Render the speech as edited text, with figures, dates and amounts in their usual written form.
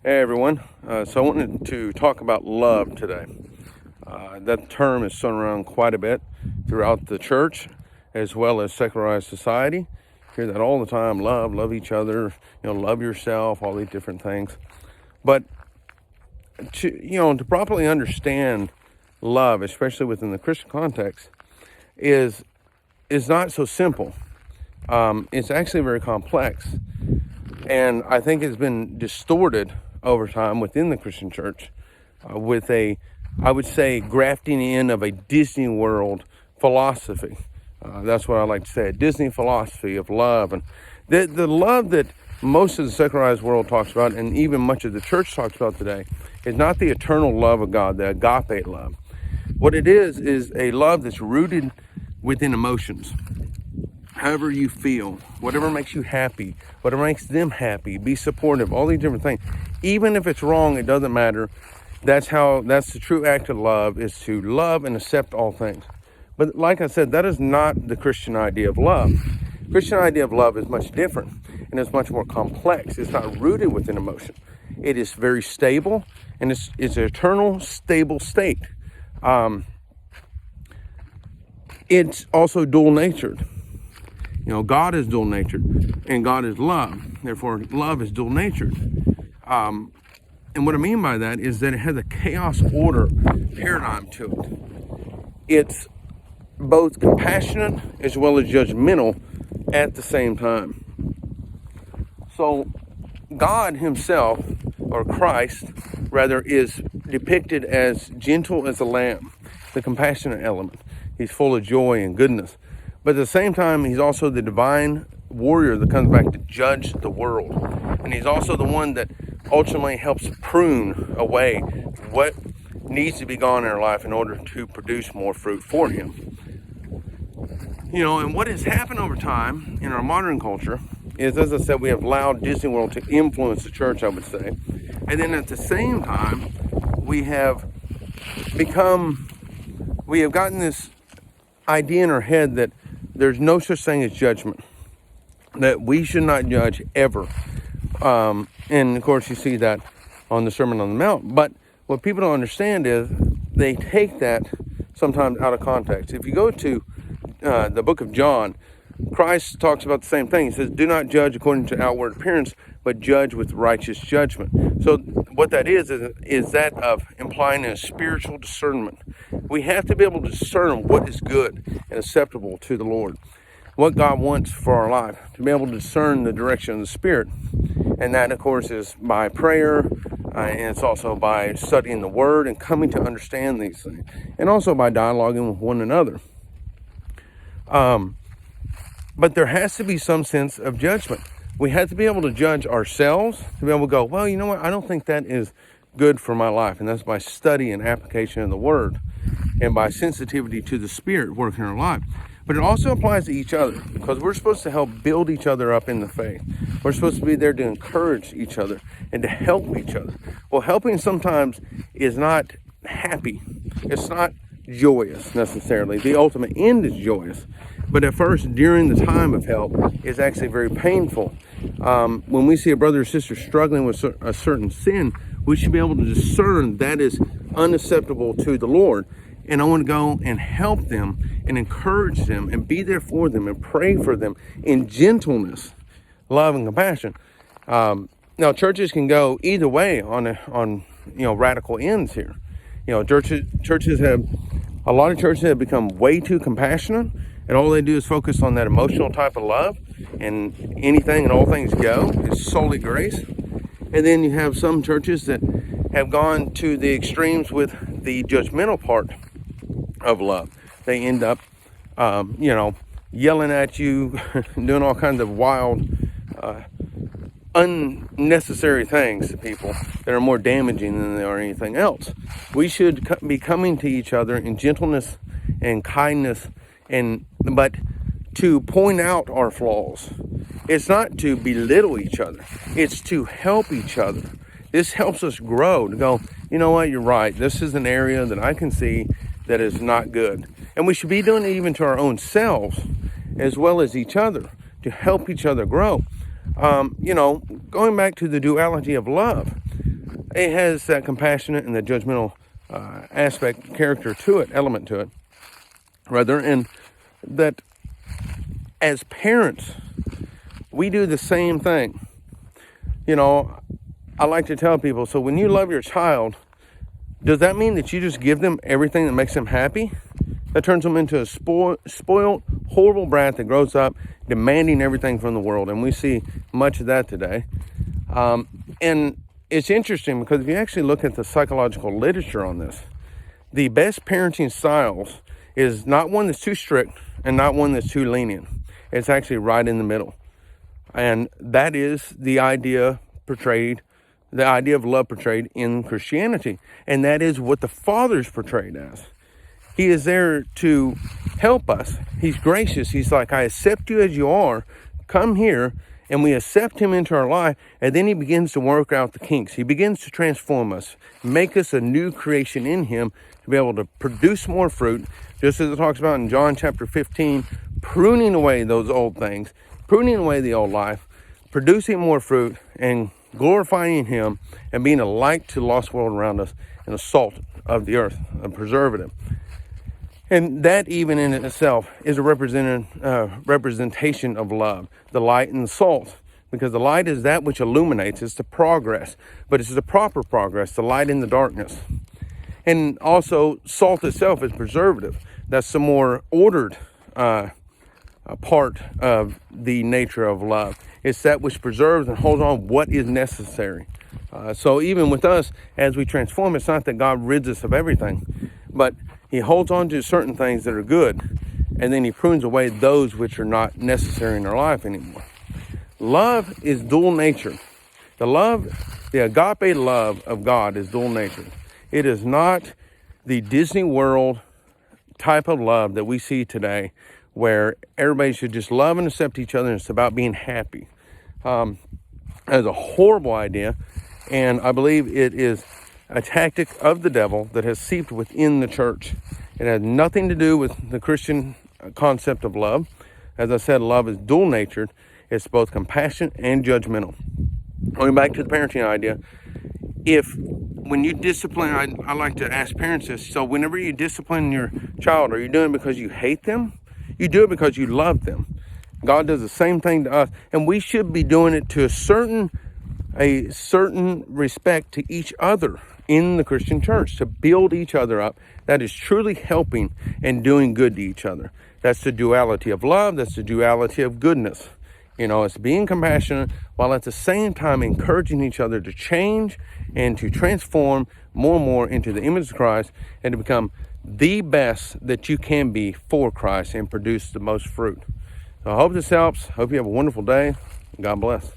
Hey everyone, so I wanted to talk about love today. That term is thrown around quite a bit throughout the church as well as secularized society. You hear that all the time, love each other, love yourself, all these different things. But to properly understand love, especially within the Christian context, is not so simple. It's actually very complex. And I think it's been distorted over time within the Christian church with I would say, grafting in of a Disney World philosophy. That's what I like to say, a Disney philosophy of love. And the love that most of the secularized world talks about, and even much of the church talks about today, is not the eternal love of God, the agape love. What it is a love that's rooted within emotions. However you feel, whatever makes you happy, whatever makes them happy, be supportive, all these different things. Even if it's wrong, it doesn't matter. That's the true act of love, is to love and accept all things. But like I said, that is not the Christian idea of love. The Christian idea of love is much different, and it's much more complex. It's not rooted within emotion. It is very stable, and it's an eternal, stable state. It's also dual-natured. God is dual-natured, and God is love. Therefore, love is dual-natured. And what I mean by that is that it has a chaos order paradigm to it. It's both compassionate as well as judgmental at the same time. So, God himself, or Christ, rather, is depicted as gentle as a lamb, the compassionate element. He's full of joy and goodness. But at the same time, he's also the divine warrior that comes back to judge the world. And he's also the one that ultimately helps prune away what needs to be gone in our life in order to produce more fruit for him. And what has happened over time in our modern culture is, as I said, we have allowed Disney World to influence the church, I would say. And then at the same time, we have gotten this idea in our head that there's no such thing as judgment, that we should not judge ever. And of course, you see that on the Sermon on the Mount. But what people don't understand is they take that sometimes out of context. If you go to the book of John, Christ talks about the same thing. He says, do not judge according to outward appearance, but judge with righteous judgment. So what that is that of implying a spiritual discernment. We have to be able to discern what is good and acceptable to the Lord, what God wants for our life, to be able to discern the direction of the Spirit. And that, of course, is by prayer, and it's also by studying the Word and coming to understand these things, and also by dialoguing with one another. But there has to be some sense of judgment. We have to be able to judge ourselves, to be able to go, well, you know what, I don't think that is good for my life. And that's by study and application of the Word, and by sensitivity to the Spirit working in our life. But it also applies to each other, because we're supposed to help build each other up in the faith. We're supposed to be there to encourage each other and to help each other. Well, helping sometimes is not happy. It's not joyous necessarily. The ultimate end is joyous. But at first, during the time of help, it's actually very painful. When we see a brother or sister struggling with a certain sin, we should be able to discern that is unacceptable to the Lord. And I want to go and help them and encourage them and be there for them and pray for them in gentleness, love, and compassion. Now, churches can go either way on radical ends here. Churches have a lot of churches have become way too compassionate, and all they do is focus on that emotional type of love, and anything and all things go. It's solely grace. And then you have some churches that have gone to the extremes with the judgmental part of love. They end up, yelling at you, doing all kinds of wild, unnecessary things to people that are more damaging than they are anything else. We should be coming to each other in gentleness and kindness, but to point out our flaws. It's not to belittle each other. It's to help each other. This helps us grow, to go, you know what, you're right. This is an area that I can see that is not good. And we should be doing it even to our own selves as well as each other, to help each other grow. Going back to the duality of love, it has that compassionate and the judgmental character to it, element to it, rather. And that as parents, we do the same thing. I like to tell people, so when you love your child, does that mean that you just give them everything that makes them happy? That turns them into a spoiled, horrible brat that grows up demanding everything from the world. And we see much of that today. And it's interesting because if you actually look at the psychological literature on this, the best parenting styles is not one that's too strict and not one that's too lenient. It's actually right in the middle. And that is the idea of love portrayed in Christianity. And that is what the Father's portrayed as. He is there to help us. He's gracious. He's like, I accept you as you are. Come here. And we accept him into our life. And then he begins to work out the kinks. He begins to transform us, make us a new creation in him to be able to produce more fruit. Just as it talks about in John chapter 15, pruning away those old things, pruning away the old life, producing more fruit, and glorifying him, and being a light to the lost world around us, and a salt of the earth, a preservative. And that even in itself is a representation of love, the light and the salt. Because the light is that which illuminates, it's the progress, but it's the proper progress, the light in the darkness. And also, salt itself is preservative. That's the more ordered part of the nature of love. It's that which preserves and holds on what is necessary. So even with us, as we transform, it's not that God rids us of everything, but he holds on to certain things that are good, and then he prunes away those which are not necessary in our life anymore. Love is dual natured. The agape love of God is dual natured. It is not the Disney World type of love that we see today, where everybody should just love and accept each other and it's about being happy. That is a horrible idea, and I believe it is a tactic of the devil that has seeped within the church. It has nothing to do with the Christian concept of love. As I said, love is dual-natured. It's both compassionate and judgmental. Going back to the parenting idea, when you discipline, I like to ask parents this, so whenever you discipline your child, are you doing it because you hate them? You do it because you love them. God does the same thing to us, and we should be doing it to a certain respect to each other in the Christian church, to build each other up. That is truly helping and doing good to each other. That's the duality of love. That's the duality of goodness. It's being compassionate while at the same time encouraging each other to change and to transform more and more into the image of Christ and to become the best that you can be for Christ and produce the most fruit. So I hope this helps. Hope you have a wonderful day. God bless.